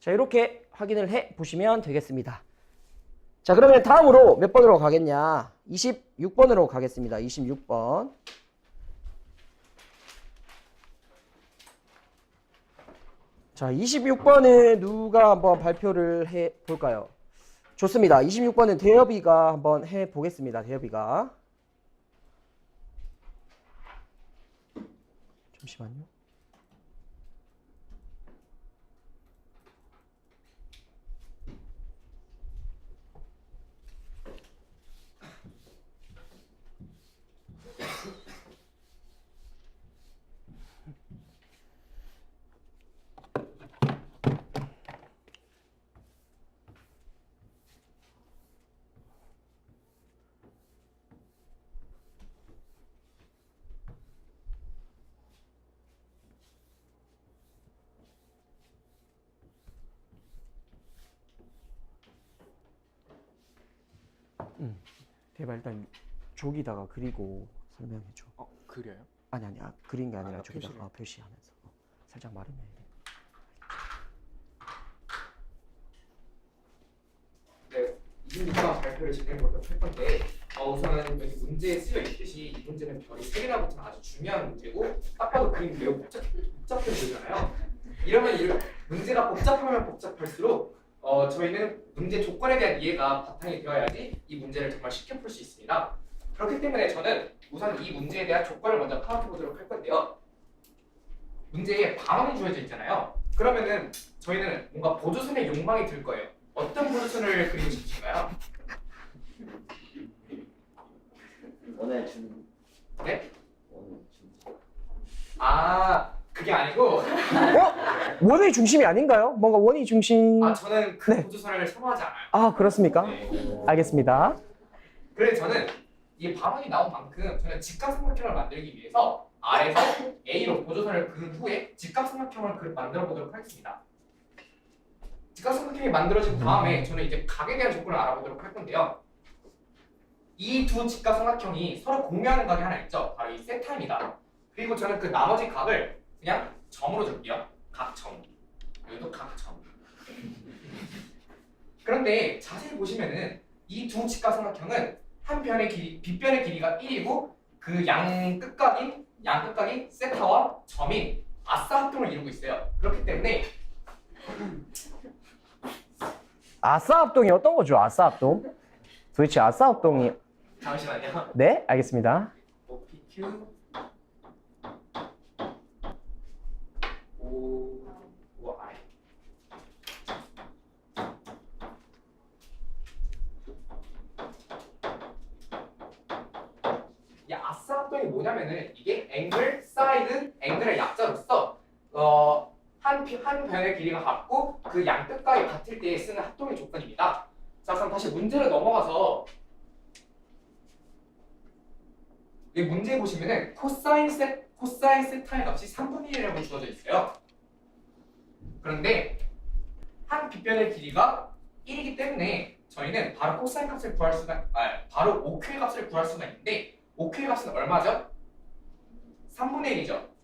Speaker 1: 자, 이렇게 확인을 해 보시면 되겠습니다. 자, 그러면 다음으로 몇 번으로 가겠냐? 26번으로 가겠습니다. 26번. 자, 26번은 누가 한번 발표를 해 볼까요? 좋습니다. 26번은 대여비가 한번 해 보겠습니다. 대여비가. 잠시만요. 대박 일단 조기다가 그리고 설명해줘.
Speaker 3: 그려요?
Speaker 1: 아니 그린 게 아니라
Speaker 3: 표시를.
Speaker 1: 조기다가 표시하면서 살짝 마르면
Speaker 3: 네, 이분과 발표를 진행해보도록 할 건데 우선은 여기 문제에 쓰여 있듯이 이 문제는 별이 3개나 붙은 아주 중요한 문제고 딱 봐도 그림 매우 복잡해 보이잖아요. 이러면 문제가 복잡하면 복잡할수록 저희는 문제 조건에 대한 이해가 바탕이 되어야지 이 문제를 정말 쉽게 풀 수 있습니다. 그렇기 때문에 저는 우선 이 문제에 대한 조건을 먼저 파악해 보도록 할 건데요. 문제에 반원이 주어져 있잖아요. 그러면은 저희는 뭔가 보조선의 욕망이 들 거예요. 어떤 보조선을 그리고 싶으신가요?
Speaker 1: 원의 중.
Speaker 3: 네?
Speaker 1: 원의 중.
Speaker 3: 아, 그게 아니고
Speaker 1: 원의 중심이 아닌가요? 뭔가 원의 중심.
Speaker 3: 저는 그
Speaker 1: 네.
Speaker 3: 보조선을 선호하지 않아요.
Speaker 1: 아, 그렇습니까?
Speaker 3: 네.
Speaker 1: 알겠습니다.
Speaker 3: 그래서 저는 이 반원이 나온 만큼 저는 직각삼각형을 만들기 위해서 R에서 A로 보조선을 그은 후에 직각삼각형을 만들어 보도록 하겠습니다. 직각삼각형이 만들어진 다음에 저는 이제 각에 대한 조건을 알아보도록 할 건데요. 이 두 직각삼각형이 서로 공유하는 각이 하나 있죠. 바로 이 세타입니다. 그리고 저는 그 나머지 각을 그냥 점으로 줄게요. 각점. 여기도 각점. 그런데 자세히 보시면은 이 두 직각삼각형은 한 변의 길이, 빗변의 길이가 1이고 그 양끝각이 세타와 점인 아싸합동을 이루고 있어요. 그렇기 때문에
Speaker 1: 아싸합동이 어떤 거죠? 아싸합동? 도대체 아싸합동이
Speaker 3: 잠시만요.
Speaker 1: 네? 알겠습니다.
Speaker 3: OPQ OI 이 아싸합동이 뭐냐면은 이게 앵글, 사이드, 앵글의 약자로서 한 변의 길이가 같고 그 양끝각이 같을 때 쓰는 합동의 조건입니다. 자, 그럼 다시 문제로 넘어가서 이 문제 보시면은 코사인 세타의 값이 3분의 1이라고 주어져 있어요. 그런데 한 빗변의 길이가 1이기 때문에 저희는 바로 코사인 값을 구할 수가 바로 OQ의 값을 구할 수가 있는데 OQ의 값은 얼마죠? 3분의 1이죠.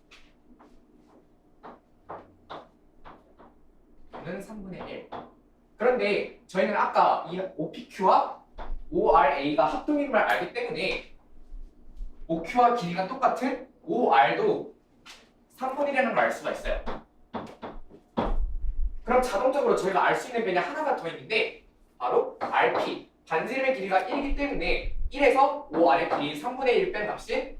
Speaker 3: 는 3분의 1. 그런데 저희는 아까 이 OPQ와 ORA가 합동임을 알기 때문에 OQ와 길이가 똑같은 OR도 3분의 1이라는 걸 알 수가 있어요. 그럼 자동적으로 저희가 알 수 있는 변이 하나가 더 있는데 바로 RP, 반지름의 길이가 1이기 때문에 1에서 OR의 길이 3분의 1 뺀 값이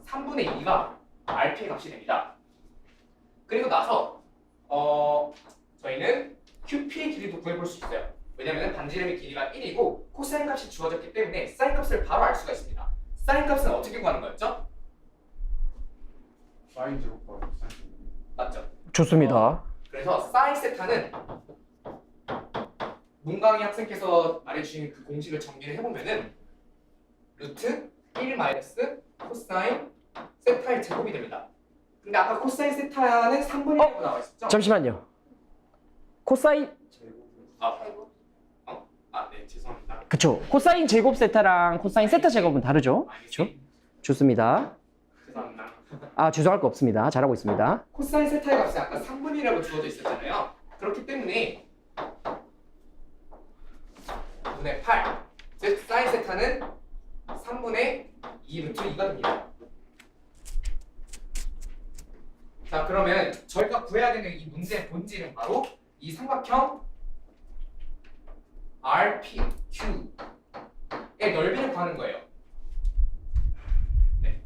Speaker 3: 3분의 2가 RP의 값이 됩니다. 그리고 나서 저희는 QP의 길이도 구해볼 수 있어요. 왜냐하면 반지름의 길이가 1이고 코사인 값이 주어졌기 때문에 사인 값을 바로 알 수가 있습니다. 사인 값은 어떻게 구하는 거였죠?
Speaker 4: 사인 제곱 곱하기 사인.
Speaker 3: 맞죠?
Speaker 1: 좋습니다.
Speaker 3: 그래서 사인 세타는 문강희 학생께서 말해주신 그 공식을 정리를 해보면은 루트 1 마이너스 코사인 세타의 제곱이 됩니다. 근데 아까 코사인 세타는 3분의 1이라고 나와 있었죠?
Speaker 1: 잠시만요. 코사인
Speaker 3: 네, 죄송합니다.
Speaker 1: 그쵸. 코사인 제곱 세타랑 코사인 세타 제곱은 다르죠? 그쵸? 좋습니다.
Speaker 3: 죄송합니다.
Speaker 1: 아, 죄송할 거 없습니다. 잘하고 있습니다.
Speaker 3: 코사인 세타의 값이 아까 3분의 1이라고 주어져 있었잖아요. 그렇기 때문에 2분의 8, 즉 사인 세타는 3분의 2 루트 2가 됩니다. 자, 그러면 저희가 구해야 되는 이 문제의 본질은 바로 이 삼각형 RPQ의 넓이를 구하는 거예요. 네.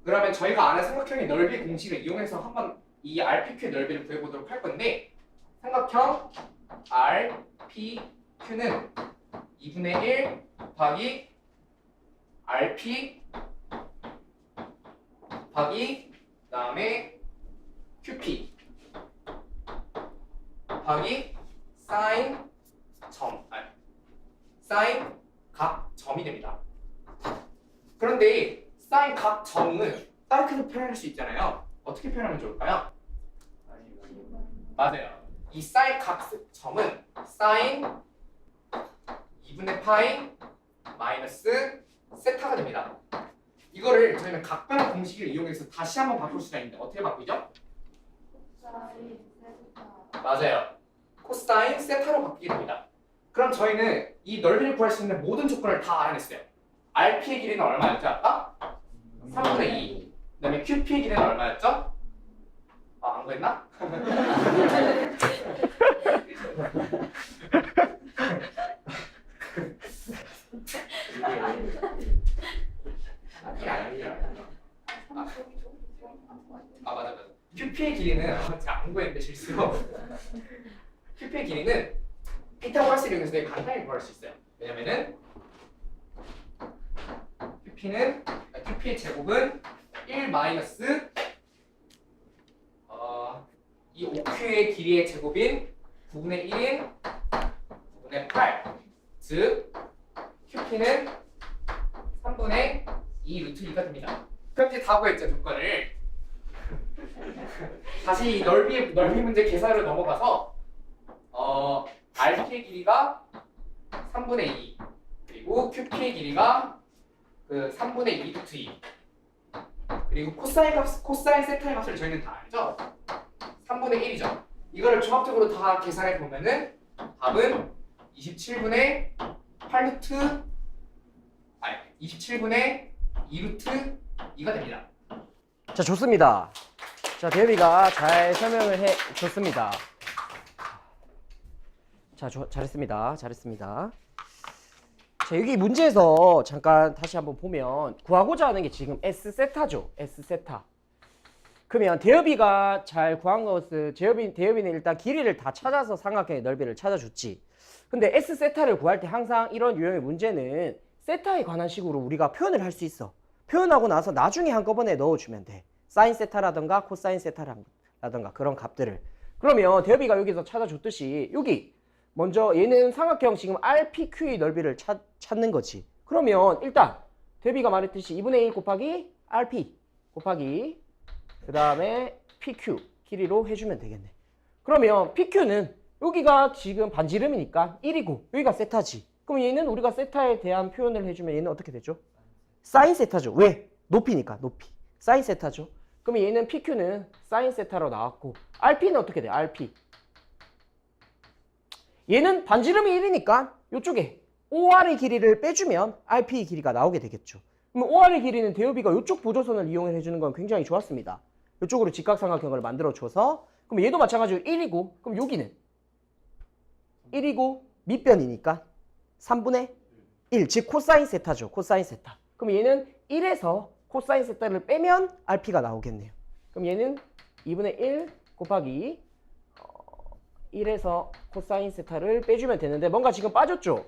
Speaker 3: 그러면 저희가 아는 삼각형의 넓이 공식을 이용해서 한번 이 RPQ의 넓이를 구해보도록 할 건데 삼각형 RPQ는 2분의 1 곱하기 RP 곱하기 그다음에 QP 곱하기 사인 각 점이 됩니다. 그런데 사인 각 점은 이렇게도 표현할 수 있잖아요. 어떻게 표현하면 좋을까요? 맞아요. 이 사인 각 점은 사인 2분의 파이 마이너스 세타가 됩니다. 이거를 저희는 각변 공식을 이용해서 다시 한번 바꿀 수가 있는데 어떻게 바꾸죠? 맞아요. 코사인 세타로 바뀌게 됩니다. 그럼 저희는 이 넓이를 구할 수 있는 모든 조건을 다 알아냈어요. RP의 길이는 얼마였죠 아까? 3분의 2. 그 다음에 QP의 길이는 얼마였죠? 안 구했나? 맞아. QP의 길이는 제가 안 구했는데 실수. QP의 길이는 피타고라스 이용해서 되게 간단히 구할 수 있어요. 왜냐면은 QP의 제곱은 1 마이너스 이 OQ의 길이의 제곱인 9분의 1인 9분의 8. 즉 QP는 3분의 2 루트 2가 됩니다. 그럼 이제 다 구했죠, 조건을. 다시 넓이 문제 계산으로 넘어가서 RP의 길이가 3분의 2 그리고 QP의 길이가 그 3분의 2 루트 2 그리고 코사인 세타의 값을 저희는 다 알죠? 3분의 1이죠. 이거를 종합적으로 다 계산해 보면은 답은 27분의 8루트 27분의 2루트 2가 됩니다.
Speaker 1: 자, 좋습니다. 자, 대엽이가 잘 설명을 해 줬습니다. 자, 잘했습니다. 잘했습니다. 자, 여기 문제에서 잠깐 다시 한번 보면 구하고자 하는 게 지금 S세타죠. S세타. 그러면 대엽이가 잘 구한 것은 대엽이는 일단 길이를 다 찾아서 삼각형의 넓이를 찾아줬지. 근데 S세타를 구할 때 항상 이런 유형의 문제는 세타에 관한 식으로 우리가 표현을 할 수 있어. 표현하고 나서 나중에 한꺼번에 넣어주면 돼. 사인 세타라든가 코사인 세타라든가 그런 값들을. 그러면 대엽이가 여기서 찾아줬듯이 여기 먼저 얘는 삼각형 지금 RPQ의 넓이를 찾는 거지. 그러면 일단 대엽이가 말했듯이 2분의 1 곱하기 RP 곱하기 그 다음에 PQ 길이로 해주면 되겠네. 그러면 PQ는 여기가 지금 반지름이니까 1이고 여기가 세타지. 그럼 얘는 우리가 세타에 대한 표현을 해주면 얘는 어떻게 되죠? 사인 세타죠. 왜? 높이니까 높이. 사인 세타죠. 그러면 얘는 PQ는 사인 세타로 나왔고 RP는 어떻게 돼? RP. 얘는 반지름이 1이니까 이쪽에 OR의 길이를 빼주면 RP의 길이가 나오게 되겠죠. 그럼 OR의 길이는 대엽이가 이쪽 보조선을 이용해 해주는 건 굉장히 좋았습니다. 이쪽으로 직각삼각형을 만들어줘서 그럼 얘도 마찬가지로 1이고 그럼 여기는 1이고 밑변이니까 3분의 1, 즉 코사인 세타죠. 코사인 세타. 그럼 얘는 1에서 코사인 세타를 빼면 RP가 나오겠네요. 그럼 얘는 2분의 1 곱하기 1에서 코사인 세타를 빼주면 되는데 뭔가 지금 빠졌죠?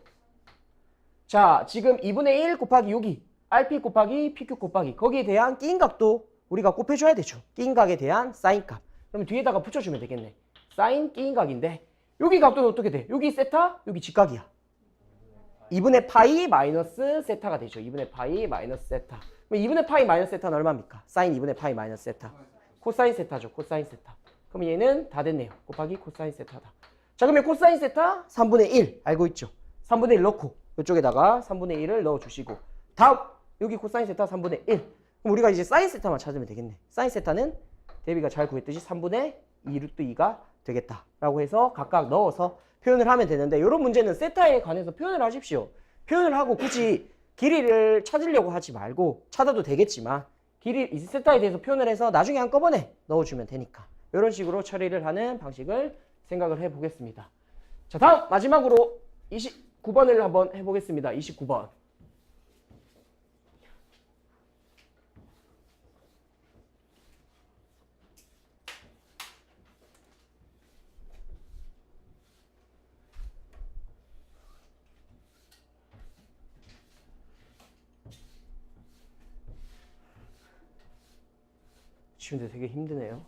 Speaker 1: 자, 지금 2분의 1 곱하기 여기 RP 곱하기 PQ 곱하기 거기에 대한 끼인 값도 우리가 곱해줘야 되죠. 끼인 각에 대한 사인 값. 그럼 뒤에다가 붙여주면 되겠네. 사인 끼인 각인데 여기 값도 어떻게 돼? 여기 세타, 여기 직각이야. 2분의 파이 마이너스 세타가 되죠. 2분의 파이 마이너스 세타. 그럼 2분의 파이 마이너스 세타는 얼마입니까? 사인 2분의 파이 마이너스 세타. 코사인 세타죠. 코사인 세타. 그럼 얘는 다 됐네요. 곱하기 코사인 세타다. 자, 그러면 코사인 세타 3분의 1 알고 있죠? 3분의 1 넣고 이쪽에다가 3분의 1을 넣어주시고 다음 여기 코사인 세타 3분의 1. 그럼 우리가 이제 사인 세타만 찾으면 되겠네. 사인 세타는 대비가 잘 구했듯이 3분의 2 루트 2가 되겠다. 라고 해서 각각 넣어서 표현을 하면 되는데 이런 문제는 세타에 관해서 표현을 하십시오. 표현을 하고 굳이 길이를 찾으려고 하지 말고 찾아도 되겠지만 이 세타에 대해서 표현을 해서 나중에 한꺼번에 넣어주면 되니까 이런 식으로 처리를 하는 방식을 생각을 해보겠습니다. 자, 다음 마지막으로 29번을 한번 해보겠습니다. 29번. 쉬운데 되게 힘드네요.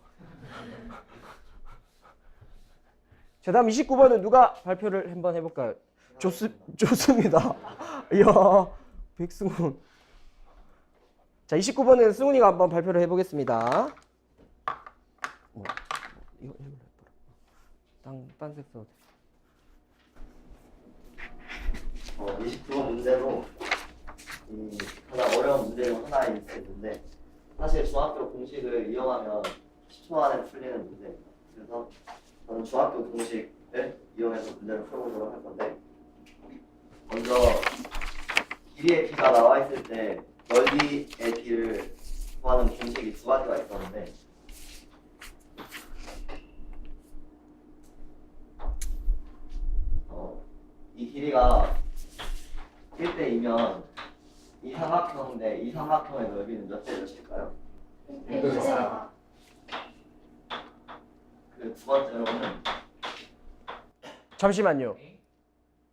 Speaker 1: 자, 다음 29번은 누가 발표를 한번 해볼까요? 좋습니다. 이야, 백승훈. 자, 29번은 승훈이가 한번 발표를 해보겠습니다. 이거 딴색 써도 돼.
Speaker 5: 29번 문제로 가장 어려운 문제 중 하나일 수 있는데 사실 중학교 공식을 이용하면 10초 안에 풀리는 문제입니다. 그래서 저는 중학교 공식을 이용해서 문제를 풀어보도록 할 건데 먼저 길이의 b가 나와 있을 때 넓이의 b를 구하는 공식이 두 가지가 있었는데 이 길이가 1대 2면 이 삼각형인데 이 삼각형의 넓이는 몇 대 몇일까요?
Speaker 2: 1대 4.
Speaker 5: 그 두 번째로는
Speaker 1: 잠시만요.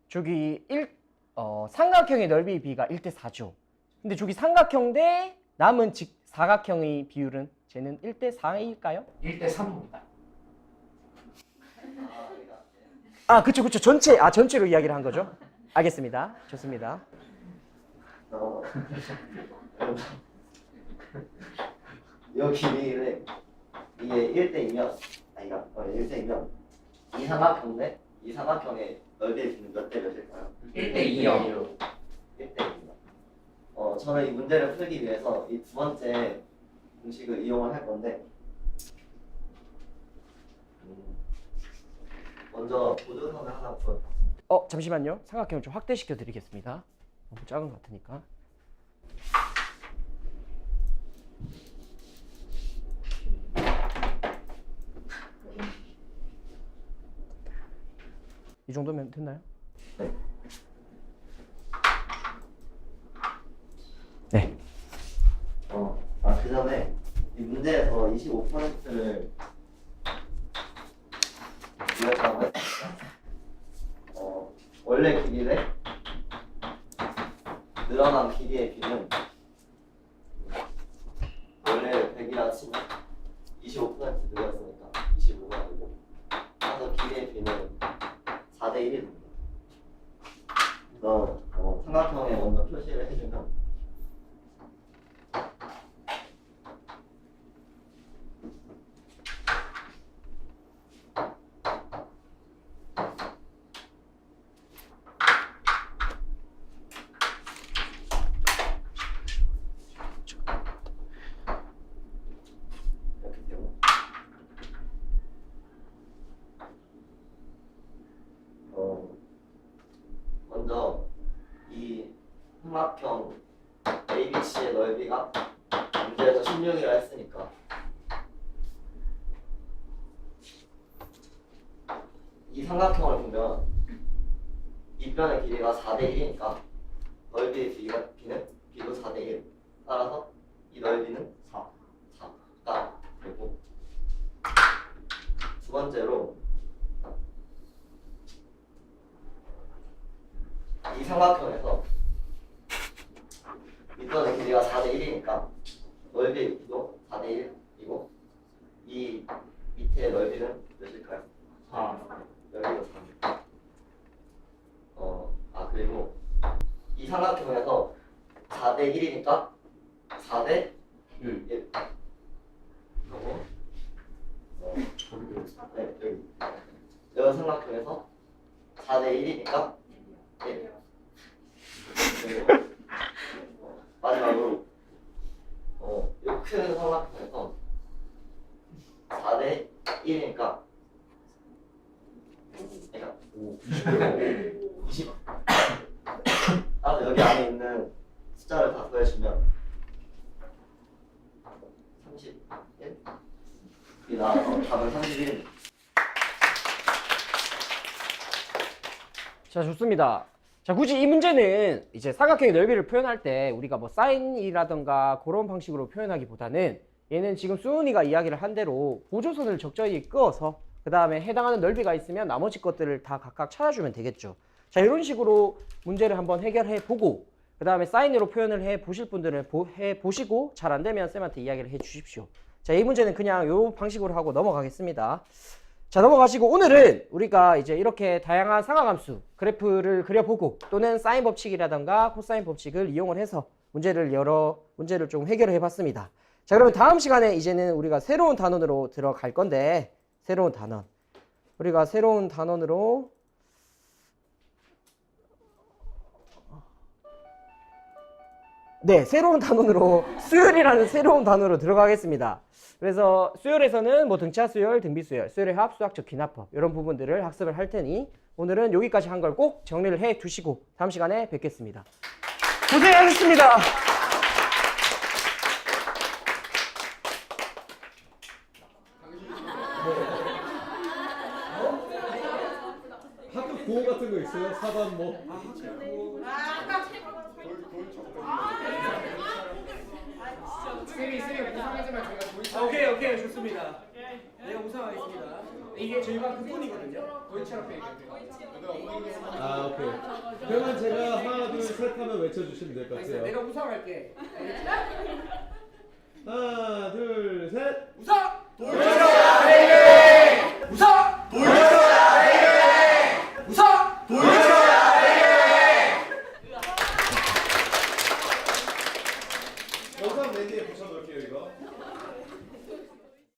Speaker 1: 저기 삼각형의 넓이 비가 1대 4죠. 근데 저기 삼각형 대 남은 사각형의 비율은 쟤는 1대 4일까요?
Speaker 3: 1대 3입니다.
Speaker 1: 그쵸. 전체로 이야기를 한 거죠. 알겠습니다. 좋습니다.
Speaker 5: 이 길이를 이게 1대2면 아니가 1대2면 이 삼각형 대 이 삼각형의 넓이의 비는 몇 대 몇일까요?
Speaker 3: 1대 2요.
Speaker 5: 1대2면 저는 이 문제를 풀기 위해서 이 두 번째 공식을 이용을 할 건데 먼저 보조선을 하나 풀어요.
Speaker 1: 잠시만요. 삼각형을 좀 확대시켜 드리겠습니다. 너무 작은 것 같으니까. 이 정도면 됐나요? 네.
Speaker 5: 그 전에 이 문제에서 25%를 이었다고 했으니까 원래 길이 대 늘어난 길이의 비는 원래 100이라 치면 25% 늘었으니까 25가 되고 그래서 길이의 비는 4대 1이 됩니다. 그래서 삼각형에 먼저 표시를 해주면 이렇게 되고 먼저 이 삼각형 ABC의 넓이가 문제에서 16이라 했으니까 이 삼각형을 보면 밑변의 길이가 4대 1이니까 넓이의 비는 비도 4대 1. 따라서 이 넓이는 4가 되고 두 번째로 이 삼각형에서 밑변의 길이가 4대 1이니까 넓이의 비도 4대 1이고 이 밑의 넓이는 몇일까요? 4. 여기가 4. 그리고 이 삼각형에서 4대 1이니까 4대 1. 그리고 여기 삼각형에서 4대 1이니까 1. 그리고 마지막으로 이 큰 삼각형에서 4대 1이니까 20. 따라서 여기 안에 있는 숫자를 다 더해주면 31이 나와서 답은 31입니다.
Speaker 1: 자, 좋습니다. 자, 굳이 이 문제는 이제 삼각형의 넓이를 표현할 때 우리가 뭐 사인이라던가 그런 방식으로 표현하기보다는 얘는 지금 수은이가 이야기를 한 대로 보조선을 적절히 그어서 그 다음에 해당하는 넓이가 있으면 나머지 것들을 다 각각 찾아주면 되겠죠. 자, 이런 식으로 문제를 한번 해결해 보고 그 다음에 사인으로 표현을 해 보실 분들은 해 보시고 잘 안 되면 쌤한테 이야기를 해 주십시오. 자, 이 문제는 그냥 이 방식으로 하고 넘어가겠습니다. 자, 넘어가시고 오늘은 우리가 이제 이렇게 다양한 상하함수 그래프를 그려보고 또는 사인 법칙이라던가 코사인 법칙을 이용을 해서 여러 문제를 좀 해결해 봤습니다. 자, 그러면 다음 시간에 이제는 우리가 새로운 단원으로 들어갈 건데 새로운 단원 우리가 새로운 단원으로 새로운 단원으로 수열이라는 새로운 단어로 들어가겠습니다. 그래서 수열에서는 뭐 등차 수열, 등비 수열, 수열의 합, 수학적 기납법 이런 부분들을 학습을 할 테니 오늘은 여기까지 한 걸 꼭 정리를 해 두시고 다음 시간에 뵙겠습니다. 고생하셨습니다.
Speaker 6: 학급 구호 같은 거 있어요? 사반 뭐?
Speaker 3: 쌤이 보상하지만 저희가
Speaker 1: 오케이 좋습니다. 내가 우승하겠습니다.
Speaker 3: 이게 저희가 그뿐이거든요. 도이치라페이.
Speaker 6: 아 오케이. 그러면 제가 하나 둘 셋 하면 외쳐주시면 될 것 같아요.
Speaker 3: 내가 우승할게.
Speaker 6: 하나 둘 셋.
Speaker 3: 우승!
Speaker 6: 돌!